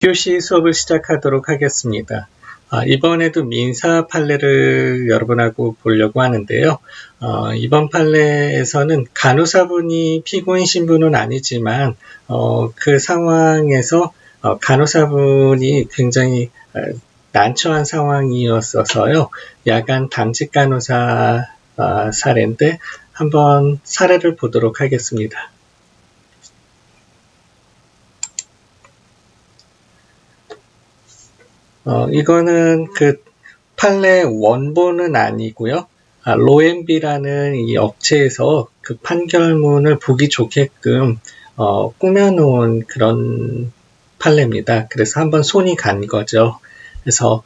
교시 수업을 시작하도록 하겠습니다. 이번에도 민사 판례를 여러분하고 보려고 하는데요. 이번 판례에서는 간호사분이 피고인 신분은 아니지만 그 상황에서 간호사분이 굉장히 난처한 상황이었어서요. 야간 당직 간호사 사례인데 한번 사례를 보도록 하겠습니다. 이거는 그 판례 원본은 아니고요. 로엠비라는 이 업체에서 그 판결문을 보기 좋게끔 꾸며놓은 그런 판례입니다. 그래서 한번 손이 간 거죠. 그래서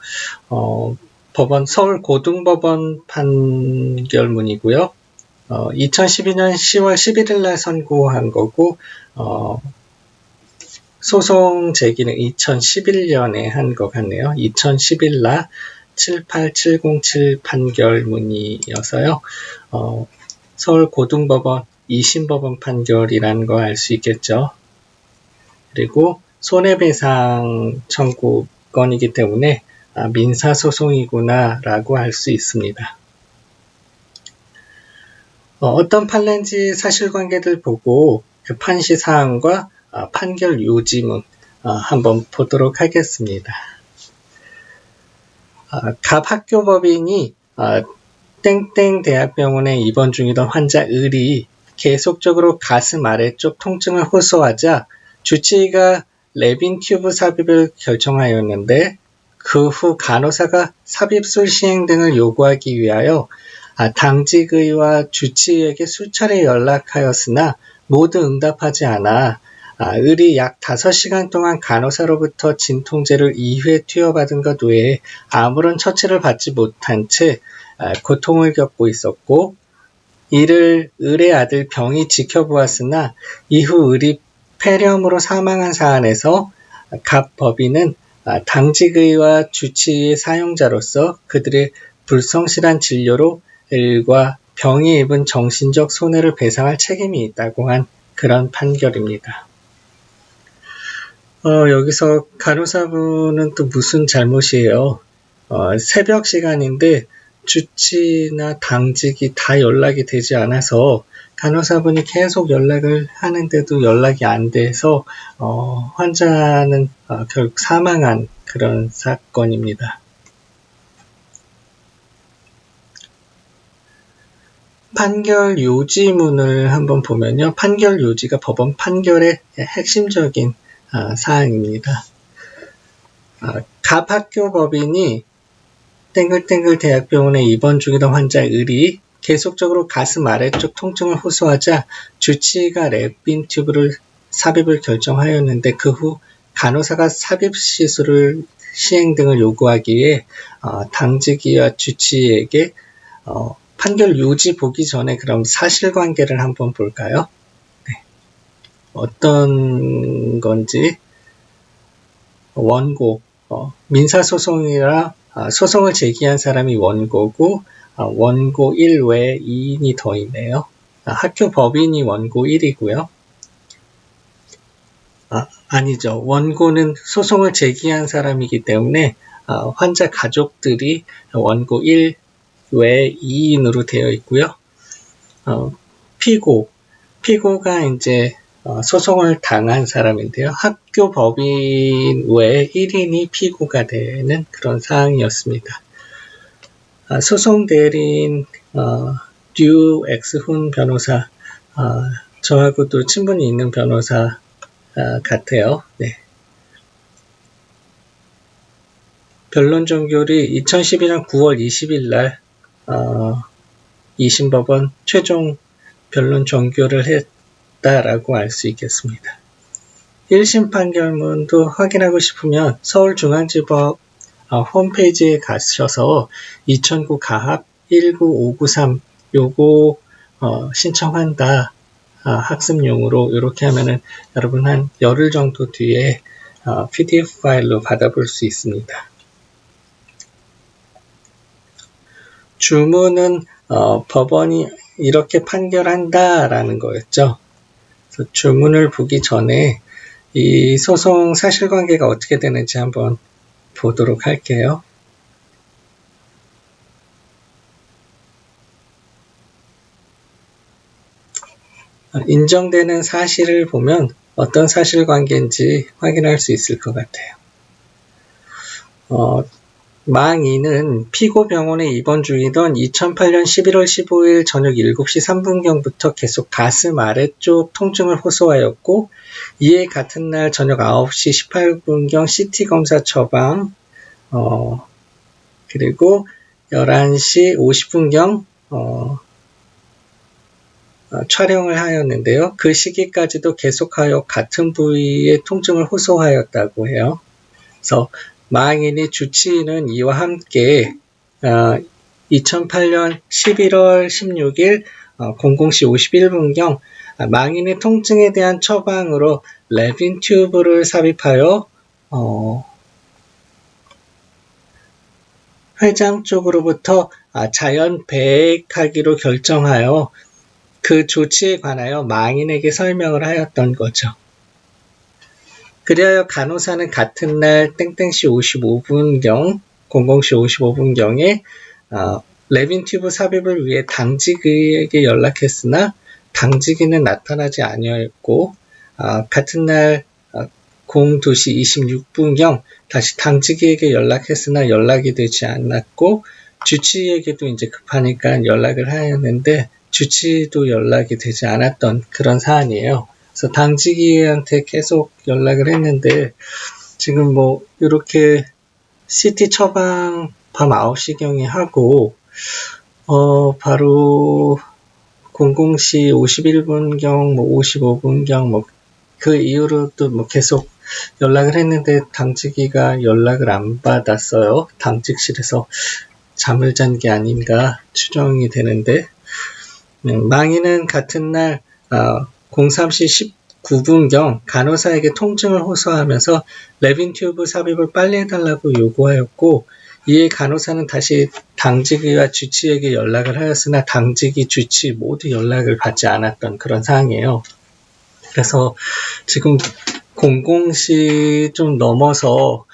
법원 서울 고등법원 판결문이고요. 2012년 10월 11일 날 선고한 거고 소송 제기는 2011년에 한 것 같네요. 2011날 78707 판결문이어서요. 서울 고등법원 2심법원 판결이라는 거 알 수 있겠죠. 그리고 손해배상 청구 건이기 때문에 민사소송이구나 라고 할 수 있습니다. 어떤 판례인지 사실관계들 보고 그 판시 사항과 판결 요지문 한번 보도록 하겠습니다. 갑 학교법인이 땡땡 대학병원에 입원 중이던 환자 을이 계속적으로 가슴 아래쪽 통증을 호소하자 주치의가 레빈 튜브 삽입을 결정하였는데 그 후 간호사가 삽입술 시행 등을 요구하기 위하여 당직의와 주치의에게 수차례 연락하였으나 모두 응답하지 않아 을이 약 5시간 동안 간호사로부터 진통제를 2회 투여받은 것 외에 아무런 처치를 받지 못한 채 고통을 겪고 있었고, 이를 을의 아들 병이 지켜보았으나 이후 을이 폐렴으로 사망한 사안에서 갑 법인은 당직의와 주치의의 사용자로서 그들의 불성실한 진료로 을과 병이 입은 정신적 손해를 배상할 책임이 있다고 한 그런 판결입니다. 여기서 간호사분은 또 무슨 잘못이에요? 새벽 시간인데 주치나 당직이 다 연락이 되지 않아서 간호사분이 계속 연락을 하는데도 연락이 안 돼서 환자는 결국 사망한 그런 사건입니다. 판결 요지문을 한번 보면요. 판결 요지가 법원 판결의 핵심적인 사항입니다. 갑 학교법인이 땡글땡글 대학병원에 입원 중이던 환자 을이 계속적으로 가슴 아래쪽 통증을 호소하자 주치의가 레빈 튜브를 삽입을 결정하였는데 그 후 간호사가 삽입 시술을 시행 등을 요구하기에 당직의와 주치의에게 판결 요지 보기 전에 그럼 사실관계를 한번 볼까요? 네. 어떤 건지 원고, 민사소송이라 소송을 제기한 사람이 원고고 원고 1 외에 2인이 더 있네요. 학교 법인이 원고 1이고요. 아니죠. 원고는 소송을 제기한 사람이기 때문에 환자 가족들이 원고 1 외에 2인으로 되어 있고요. 피고가 이제 소송을 당한 사람인데요. 학교 법인 외에 1인이 피고가 되는 그런 사항이었습니다. 소송 대리인 듀 엑스훈 변호사, 저하고도 친분이 있는 변호사 같아요. 네. 변론 종결이 2012년 9월 20일 날 2심 법원 최종 변론 종결을 했다라고 알 수 있겠습니다. 1심 판결문도 확인하고 싶으면 서울중앙지법 홈페이지에 가셔서 2009 가합 19593 요거 신청한다 학습용으로 이렇게 하면은 여러분 한 열흘 정도 뒤에 PDF 파일로 받아볼 수 있습니다. 주문은 법원이 이렇게 판결한다라는 거였죠. 그래서 주문을 보기 전에 이 소송 사실관계가 어떻게 되는지 한번 보도록 할게요. 인정되는 사실을 보면 어떤 사실관계인지 확인할 수 있을 것 같아요. 망인은 피고 병원에 입원 중이던 2008년 11월 15일 저녁 7시 3분경부터 계속 가슴 아래쪽 통증을 호소하였고, 이에 같은 날 저녁 9시 18분경 CT 검사 처방, 그리고 11시 50분경 촬영을 하였는데요. 그 시기까지도 계속하여 같은 부위의 통증을 호소하였다고 해요. 그래서 망인이 주치의는 이와 함께 2008년 11월 16일 00시 51분경 망인의 통증에 대한 처방으로 레빈 튜브를 삽입하여 회장 쪽으로부터 자연 배액하기로 결정하여 그 조치에 관하여 망인에게 설명을 하였던 거죠. 그리하여 간호사는 같은 날 땡땡시 55분경, 00시 55분경에 레빈 튜브 삽입을 위해 당직의에게 연락했으나 당직의는 나타나지 아니하였고, 같은 날 02시 26분경 다시 당직의에게 연락했으나 연락이 되지 않았고, 주치의에게도 이제 급하니까 연락을 하였는데 주치의도 연락이 되지 않았던 그런 사안이에요. 그래서 당직의한테 계속 연락을 했는데 지금 뭐 이렇게 CT 처방 밤 9시경에 하고 바로 00시 51분경 뭐 55분경 뭐 그 이후로 또 뭐 계속 연락을 했는데 당직의가 연락을 안 받았어요. 당직실에서 잠을 잔 게 아닌가 추정이 되는데, 망인은 같은 날 03시 19분경 간호사에게 통증을 호소하면서 레빈 튜브 삽입을 빨리 해달라고 요구하였고, 이에 간호사는 다시 당직의와 주치의에게 연락을 하였으나 당직의, 주치 모두 연락을 받지 않았던 그런 상황이에요. 그래서 지금 00시 좀 넘어서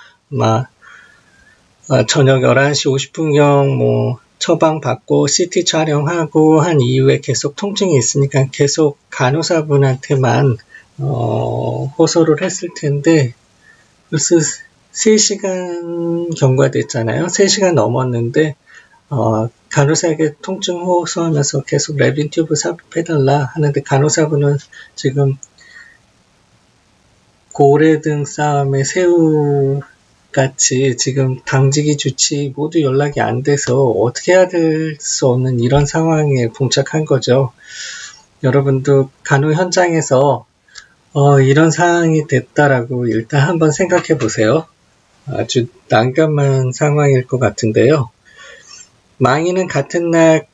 저녁 11시 50분경 뭐 처방 받고 CT 촬영하고 한 이후에 계속 통증이 있으니까 계속 간호사분한테만 호소를 했을 텐데 벌써 3시간 경과됐잖아요. 3시간 넘었는데 간호사에게 통증 호소하면서 계속 레빈 튜브 삽입해달라 하는데 간호사분은 지금 고래등 싸움의 새우 같이 지금 당직이, 주치 모두 연락이 안 돼서 어떻게 해야 될 수 없는 이런 상황에 봉착한 거죠. 여러분도 간호 현장에서 이런 상황이 됐다라고 일단 한번 생각해 보세요. 아주 난감한 상황일 것 같은데요. 망인은 같은 날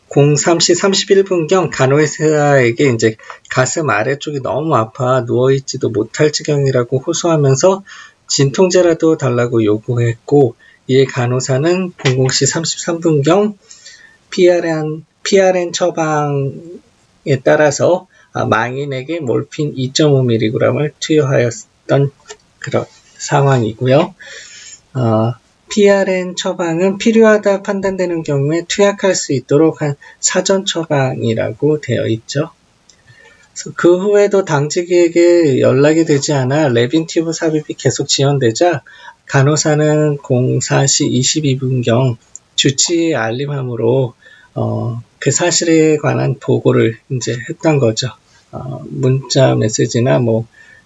03시 31분경 간호사에게 이제 가슴 아래쪽이 너무 아파 누워있지도 못할 지경이라고 호소하면서 진통제라도 달라고 요구했고, 이에 간호사는 00시 33분경 PRN 처방에 따라서 망인에게 몰핀 2.5mg을 투여하였던 그런 상황이고요. PRN 처방은 필요하다 판단되는 경우에 투약할 수 있도록 한 사전 처방이라고 되어 있죠. 그 후에도 당직에게 연락이 되지 않아 레빈 튜브 삽입이 계속 지연되자 간호사는 04시 22분경 주치의에 알림함으로 그 사실에 관한 보고를 이제 했던 거죠. 문자 메시지나 뭐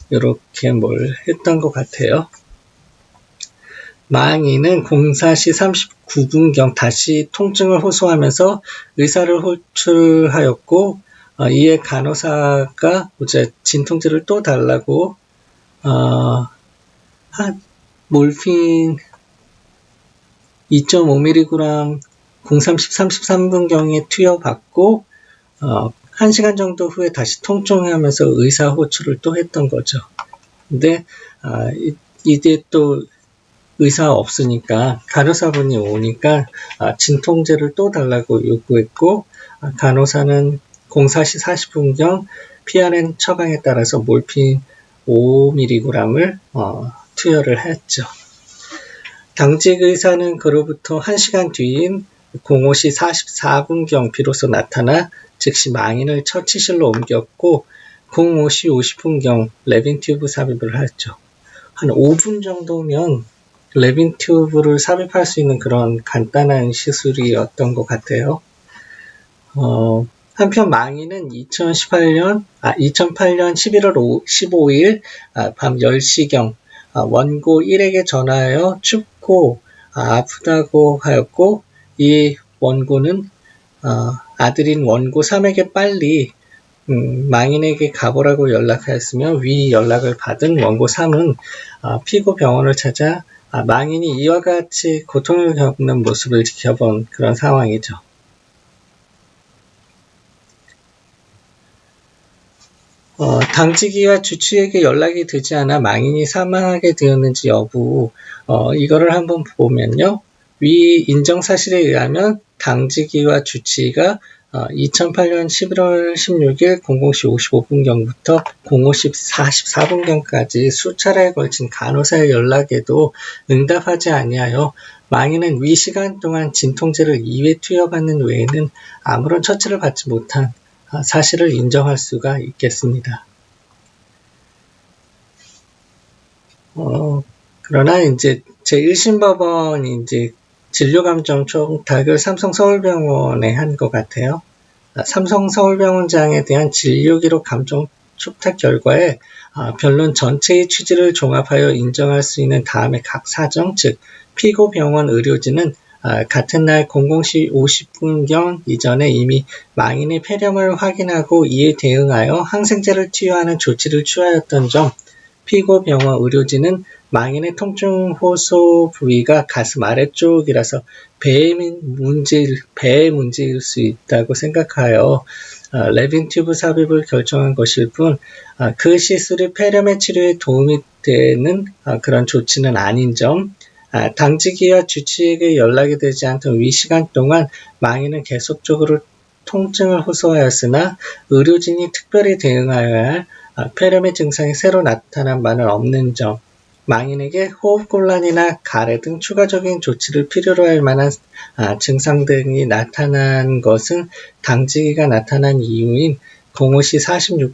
이렇게 뭘 했던 것 같아요. 망인은 04시 39분경 다시 통증을 호소하면서 의사를 호출하였고, 이에 간호사가 이제 진통제를 또 달라고 몰핀 2.5mg 03시 33분경에 투여받고 1시간 정도 후에 다시 통증하면서 의사 호출을 또 했던 거죠. 근데 이제 또 의사 없으니까 간호사분이 오니까 진통제를 또 달라고 요구했고, 간호사는 04시 40분경 PRN 처방에 따라서 몰핀 5mg을 투여를 했죠. 당직 의사는 그로부터 1시간 뒤인 05시 44분경 비로소 나타나 즉시 망인을 처치실로 옮겼고 05시 50분경 레빈 튜브 삽입을 했죠. 한 5분 정도면 레빈 튜브를 삽입할 수 있는 그런 간단한 시술이었던 것 같아요. 한편 망인은 2008년 11월 15일 밤 10시경 원고 1에게 전화하여 춥고 아프다고 하였고, 이 원고는 아들인 원고 3에게 빨리 망인에게 가보라고 연락하였으며, 위 연락을 받은 원고 3은 피고 병원을 찾아 망인이 이와 같이 고통을 겪는 모습을 지켜본 그런 상황이죠. 당직이와 주치에게 연락이 되지 않아 망인이 사망하게 되었는지 여부, 이거를 한번 보면요. 위 인정 사실에 의하면 당직이와 주치가 2008년 11월 16일 00시 55분경부터 00시 44분경까지 수차례에 걸친 간호사의 연락에도 응답하지 아니하여 망인은 위 시간 동안 진통제를 2회 투여받는 외에는 아무런 처치를 받지 못한 사실을 인정할 수가 있겠습니다. 그러나 이제 제1심 법원이 이제 진료감정 청탁을 삼성서울병원에 한 것 같아요. 삼성서울병원장에 대한 진료기록 감정 촉탁 결과에 변론 전체의 취지를 종합하여 인정할 수 있는 다음에 각 사정, 즉 피고 병원 의료진은 같은 날 00시 50분경 이전에 이미 망인의 폐렴을 확인하고 이에 대응하여 항생제를 투여하는 조치를 취하였던 점, 피고 병원 의료진은 망인의 통증 호소 부위가 가슴 아래쪽이라서 배의 문제일 수 있다고 생각하여 레빈 튜브 삽입을 결정한 것일 뿐, 그 시술이 폐렴의 치료에 도움이 되는 그런 조치는 아닌 점, 당직이와 주치에게 연락이 되지 않던 위 시간 동안 망인은 계속적으로 통증을 호소하였으나 의료진이 특별히 대응하여야 할 폐렴의 증상이 새로 나타난 바는 없는 점, 망인에게 호흡곤란이나 가래 등 추가적인 조치를 필요로 할 만한 증상 등이 나타난 것은 당직이가 나타난 이후인 05시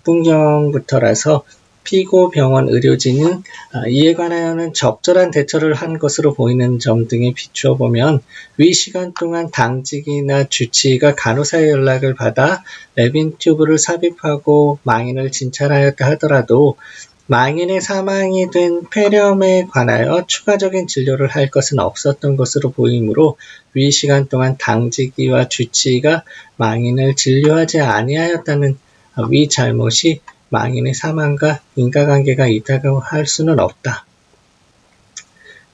46분경부터라서 피고 병원 의료진은 이에 관하여는 적절한 대처를 한 것으로 보이는 점 등에 비추어 보면 위 시간 동안 당직이나 주치의가 간호사의 연락을 받아 레빈 튜브를 삽입하고 망인을 진찰하였다 하더라도 망인의 사망이 된 폐렴에 관하여 추가적인 진료를 할 것은 없었던 것으로 보이므로 위 시간 동안 당직이와 주치의가 망인을 진료하지 아니하였다는 위 잘못이 망인의 사망과 인과관계가 있다고 할 수는 없다.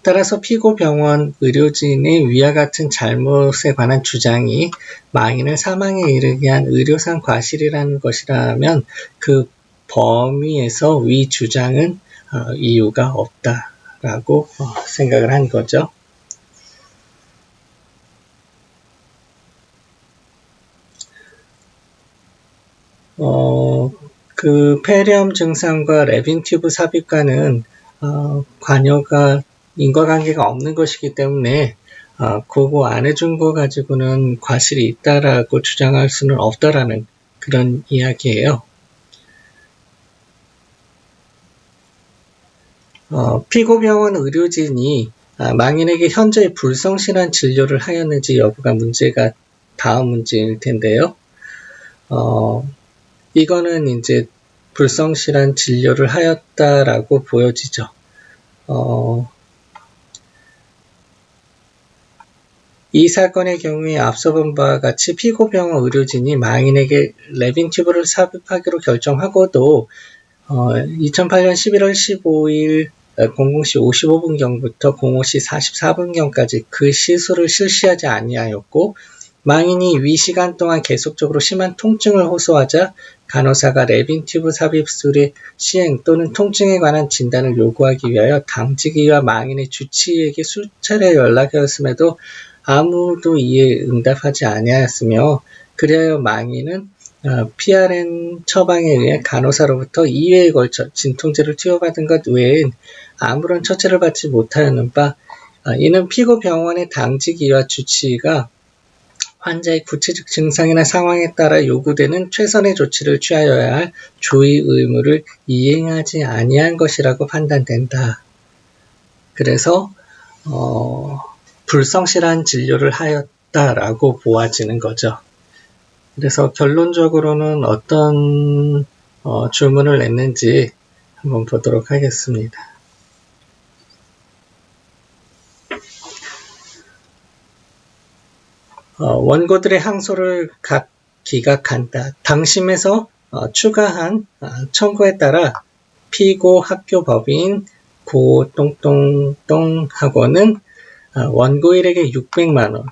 따라서 피고 병원 의료진의 위와 같은 잘못에 관한 주장이 망인을 사망에 이르게 한 의료상 과실이라는 것이라면 그 범위에서 위 주장은 이유가 없다라고 생각을 한 거죠. 그 폐렴 증상과 레빈 튜브 삽입과는 관여가 인과관계가 없는 것이기 때문에 그거 안 해준 거 가지고는 과실이 있다라고 주장할 수는 없다라는 그런 이야기예요. 피고병원 의료진이 망인에게 현저히 불성실한 진료를 하였는지 여부가 문제가 다음 문제일 텐데요. 이거는 이제 불성실한 진료를 하였다라고 보여지죠. 이 사건의 경우에 앞서 본 바와 같이 피고병원 의료진이 망인에게 레빈 튜브를 삽입하기로 결정하고도 2008년 11월 15일 00시 55분경부터 05시 44분경까지 그 시술을 실시하지 아니하였고, 망인이 위 시간 동안 계속적으로 심한 통증을 호소하자 간호사가 레빈 튜브 삽입술의 시행 또는 통증에 관한 진단을 요구하기 위하여 당직이와 망인의 주치의에게 수차례 연락하였음에도 아무도 이에 응답하지 아니하였으며, 그리하여 망인은 PRN 처방에 의해 간호사로부터 2회에 걸쳐 진통제를 투여받은 것 외엔 아무런 처치를 받지 못하였는 바, 이는 피고 병원의 당직위와 주치의가 환자의 구체적 증상이나 상황에 따라 요구되는 최선의 조치를 취하여야 할 조의 의무를 이행하지 아니한 것이라고 판단된다. 그래서 불성실한 진료를 하였다라고 보아지는 거죠. 그래서 결론적으로는 어떤 주문을 냈는지 한번 보도록 하겠습니다. 원고들의 항소를 각 기각한다. 당심에서 추가한 청구에 따라 피고 학교 법인 고 똥똥똥 학원은 원고 1에게 600만원,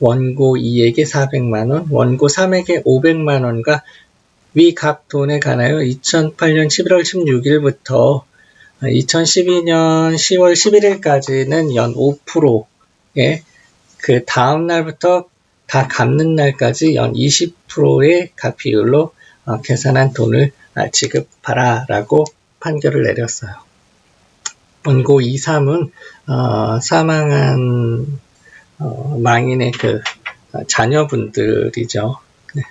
원고 2에게 400만원, 원고 3에게 500만원과 위 각 돈에 관하여 2008년 11월 16일부터 2012년 10월 11일까지는 연 5%의 그 다음 날부터 다 갚는 날까지 연 20%의 각 비율로 계산한 돈을 지급하라 라고 판결을 내렸어요. 원고 2, 3은 사망한 망인의 그 자녀분들이죠. 네.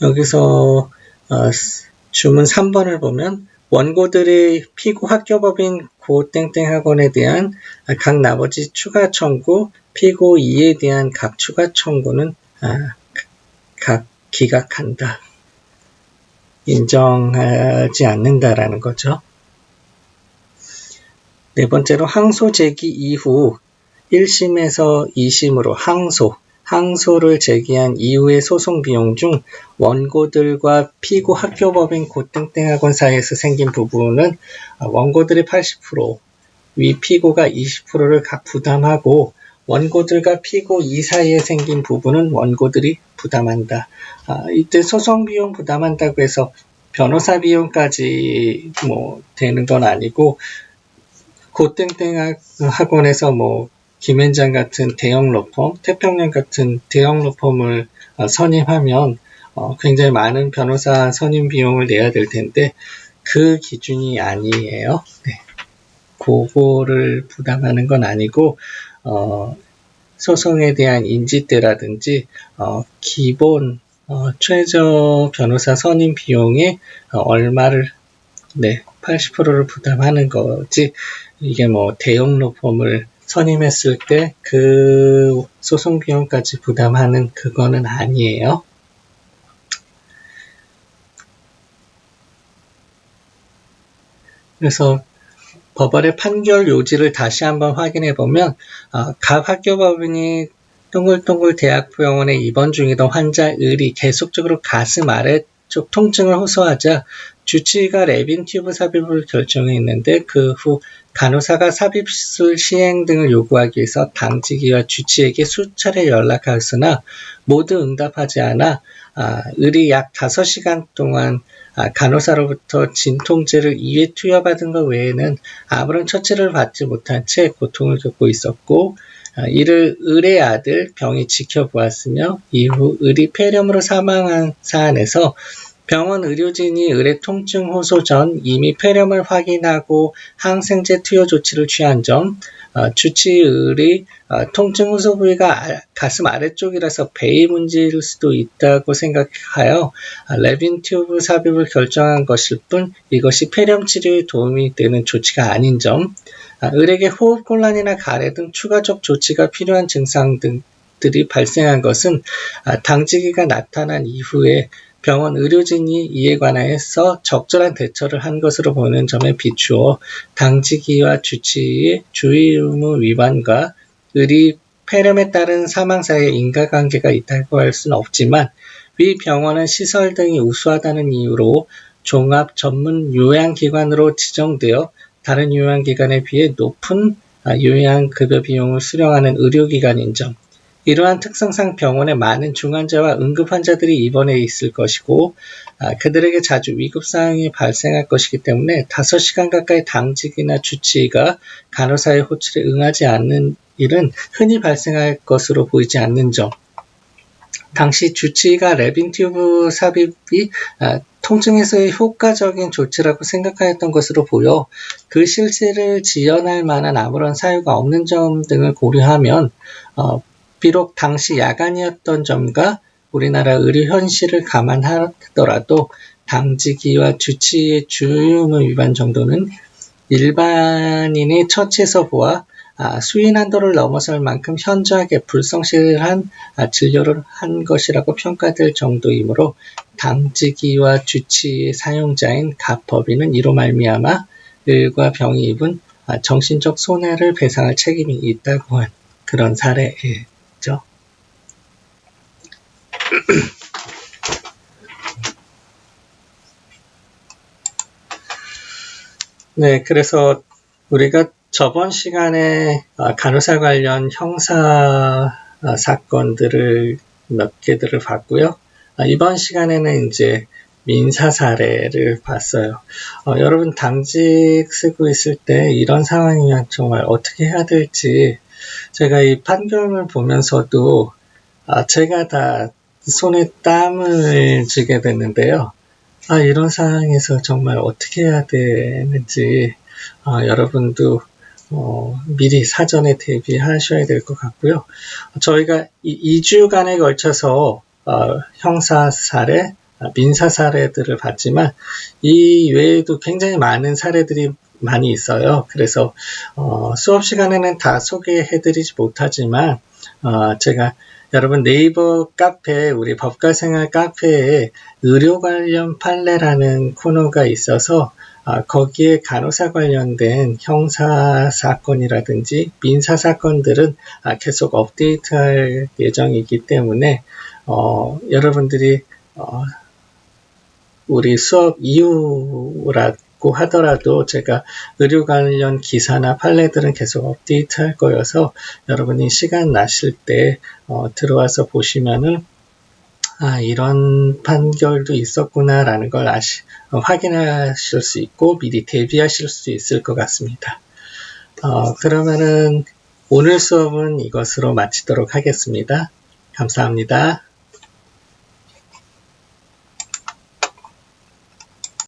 여기서 주문 3번을 보면 원고들의 피고 학교법인 고 땡땡 학원에 대한 각 나머지 추가 청구, 피고 2에 대한 각 추가 청구는 각 기각한다. 인정하지 않는다라는 거죠. 네 번째로 항소 제기 이후 1심에서 2심으로 항소를 제기한 이후의 소송 비용 중 원고들과 피고 학교법인 고땡땡학원 사이에서 생긴 부분은 원고들이 80%, 위 피고가 20%를 각 부담하고 원고들과 피고 2 사이에 생긴 부분은 원고들이 부담한다. 이때 소송 비용 부담한다고 해서 변호사 비용까지 되는 건 아니고 고땡땡 학원에서 김현장 같은 대형 로펌, 태평양 같은 대형 로펌을 선임하면 굉장히 많은 변호사 선임 비용을 내야 될 텐데 그 기준이 아니에요. 네. 그거를 부담하는 건 아니고 소송에 대한 인지대라든지 기본 최저 변호사 선임 비용의 얼마를 80%를 부담하는 거지 이게 대형 로펌을 선임했을 때 그 소송 비용까지 부담하는 그거는 아니에요. 그래서 법원의 판결 요지를 다시 한번 확인해 보면 각 학교법인이 동글동글 대학병원에 입원 중이던 환자 을이 계속적으로 가슴 아래쪽 통증을 호소하자 주치의가 레빈 튜브 삽입을 결정했는데 그 후 간호사가 삽입술 시행 등을 요구하기 위해서 당직위와 주치의에게 수차례 연락하였으나 모두 응답하지 않아 을이 약 5시간 동안 간호사로부터 진통제를 2회 투여받은 것 외에는 아무런 처치를 받지 못한 채 고통을 겪고 있었고 이를 을의 아들 병이 지켜보았으며 이후 을이 폐렴으로 사망한 사안에서 병원 의료진이 을의 통증 호소 전 이미 폐렴을 확인하고 항생제 투여 조치를 취한 점, 주치의 을이 통증 호소 부위가 가슴 아래쪽이라서 배의 문제일 수도 있다고 생각하여 레빈 튜브 삽입을 결정한 것일 뿐 이것이 폐렴 치료에 도움이 되는 조치가 아닌 점, 을에게 호흡곤란이나 가래 등 추가적 조치가 필요한 증상들이 발생한 것은 당직위가 나타난 이후에 병원 의료진이 이에 관하여서 적절한 대처를 한 것으로 보이는 점에 비추어 당직위와 주치의의 주의 의무 위반과 을이 폐렴에 따른 사망 사이에 인과관계가 있다고 할 수는 없지만 위 병원은 시설 등이 우수하다는 이유로 종합 전문 요양기관으로 지정되어 다른 요양기관에 비해 높은 요양급여 비용을 수령하는 의료기관인 점, 이러한 특성상 병원에 많은 중환자와 응급환자들이 입원해 있을 것이고 그들에게 자주 위급사항이 발생할 것이기 때문에 5시간 가까이 당직이나 주치의가 간호사의 호출에 응하지 않는 일은 흔히 발생할 것으로 보이지 않는 점. 당시 주치의가 레빈튜브 삽입이 통증에서의 효과적인 조치라고 생각하였던 것으로 보여 그 실시를 지연할 만한 아무런 사유가 없는 점 등을 고려하면 비록 당시 야간이었던 점과 우리나라 의료 현실을 감안하더라도 당직이와 주치의의 주의의무 위반 정도는 일반인의 처치에서 보아 수위 난도를 넘어설 만큼 현저하게 불성실한 진료를 한 것이라고 평가될 정도이므로 당직이와 주치의 사용자인 갑법인은 이로 말미암아 을과 병이 입은 정신적 손해를 배상할 책임이 있다고 한 그런 사례죠. 네, 그래서 우리가 저번 시간에 간호사 관련 형사 사건들을 몇 개들을 봤고요. 이번 시간에는 이제 민사 사례를 봤어요. 여러분 당직 쓰고 있을 때 이런 상황이면 정말 어떻게 해야 될지 제가 이 판결을 보면서도 제가 다 손에 땀을 쥐게 됐는데요. 이런 상황에서 정말 어떻게 해야 되는지 여러분도 미리 사전에 대비하셔야 될 것 같고요. 저희가 2주간에 걸쳐서 형사 사례, 민사 사례들을 봤지만 이 외에도 굉장히 많은 사례들이 많이 있어요. 그래서 수업 시간에는 다 소개해드리지 못하지만 제가 여러분 네이버 카페, 우리 법과생활 카페에 의료 관련 판례라는 코너가 있어서 거기에 간호사 관련된 형사 사건이라든지 민사 사건들은 계속 업데이트할 예정이기 때문에 여러분들이 우리 수업 이후라고 하더라도 제가 의료 관련 기사나 판례들은 계속 업데이트할 거여서 여러분이 시간 나실 때 들어와서 보시면은 이런 판결도 있었구나라는 걸 확인하실 수 있고 미리 대비하실 수 있을 것 같습니다. 그러면은 오늘 수업은 이것으로 마치도록 하겠습니다. 감사합니다.